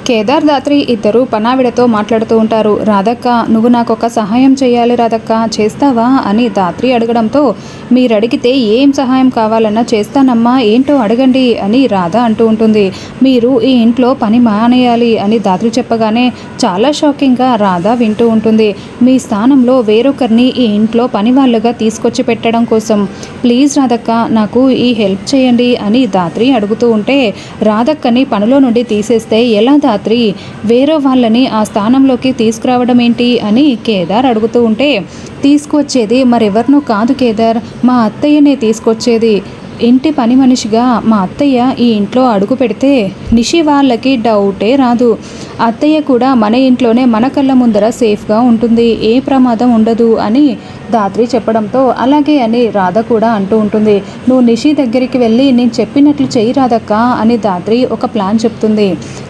కేదార్ దాత్రి ఇద్దరు పనావిడతో మాట్లాడుతూ ఉంటారు. రాధక్క, నువ్వు నాకొక సహాయం చేయాలి రాధక్క, చేస్తావా అని దాత్రి అడగడంతో, మీరు అడిగితే ఏం సహాయం కావాలన్నా చేస్తానమ్మా, ఏంటో అడగండి అని రాధ అంటూ ఉంటుంది. మీరు ఈ ఇంట్లో పని మానేయాలి అని దాత్రి చెప్పగానే చాలా షాకింగ్గా రాధ వింటూ ఉంటుంది. మీ స్థానంలో వేరొకరిని ఈ ఇంట్లో పని వాళ్ళుగా తీసుకొచ్చి పెట్టడం కోసం ప్లీజ్ రాధక్క, నాకు ఈ హెల్ప్ చేయండి అని దాత్రి అడుగుతూ ఉంటే, రాధక్కని పనిలో నుండి తీసేస్తే ఎలా దాత్రి, వేరే వాళ్ళని ఆ స్థానంలోకి తీసుకురావడం ఏంటి అని కేదార్ అడుగుతూ ఉంటే, తీసుకొచ్చేది మరెవరినో కాదు కేదార్, మా అత్తయ్యనే తీసుకొచ్చేది. ఇంటి పని మనిషిగా మా అత్తయ్య ఈ ఇంట్లో అడుగు పెడితే నిషి వాళ్ళకి డౌటే రాదు. అత్తయ్య కూడా మన ఇంట్లోనే మన కళ్ళ ముందర సేఫ్గా ఉంటుంది, ఏ ప్రమాదం ఉండదు అని దాత్రి చెప్పడంతో అలాగే అని రాధ కూడా అంటూ ఉంటుంది. నువ్వు నిషి దగ్గరికి వెళ్ళి నేను చెప్పినట్లు చెయ్యి రాధక్క అని దాత్రి ఒక ప్లాన్ చెప్తుంది.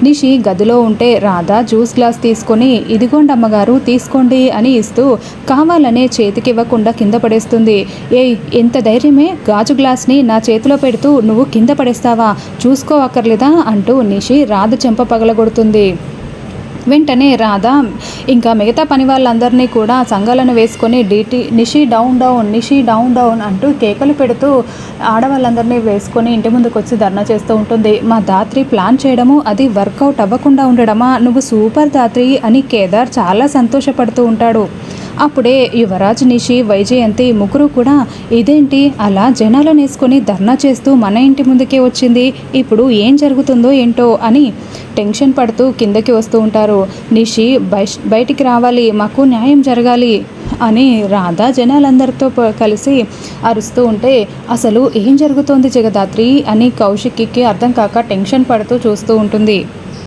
నిషి గదిలో ఉంటే రాధ జ్యూస్ గ్లాస్ తీసుకొని ఇదిగోండి అమ్మగారు తీసుకోండి అని ఇస్తూ కావాలనే చేతికి ఇవ్వకుండా కింద పడేస్తుంది. ఏయ్, ఎంత ధైర్యమే, గాజు గ్లాస్ని నా చేతిలో పెడుతూ నువ్వు కింద పడేస్తావా, చూసుకోవక్కర్లేదా అంటూ నిషి రాధ చెంప పగలగొడుతుంది. వెంటనే రాధ ఇంకా మిగతా పని వాళ్ళందరినీ కూడా సంఘాలను వేసుకొని Nishi down down, Nishi down down అంటూ కేకలు పెడుతూ ఆడవాళ్ళందరినీ వేసుకొని ఇంటి ముందుకు వచ్చి ధర్నా చేస్తూ ఉంటుంది. మా దాత్రి ప్లాన్ చేయడము అది వర్కౌట్ అవ్వకుండా ఉండడమా, నువ్వు సూపర్ దాత్రి అని కేదార్ చాలా సంతోషపడుతూ ఉంటాడు. అప్పుడే యువరాజ్, నిషి, వైజయంతి ముగ్గురు కూడా ఇదేంటి అలా జనాలను వేసుకొని ధర్నా చేస్తూ మన ఇంటి ముందుకే వచ్చింది, ఇప్పుడు ఏం జరుగుతుందో ఏంటో అని టెన్షన్ పడుతూ కిందకి వస్తూ ఉంటారు. నిషి బయటికి రావాలి, మాకు న్యాయం జరగాలి అని రాధ జనాలందరితో కలిసి అరుస్తూ ఉంటే అసలు ఏం జరుగుతోంది జగదాత్రి అని కౌశిక్కి అర్థం కాక టెన్షన్ పడుతూ చూస్తూ ఉంటుంది.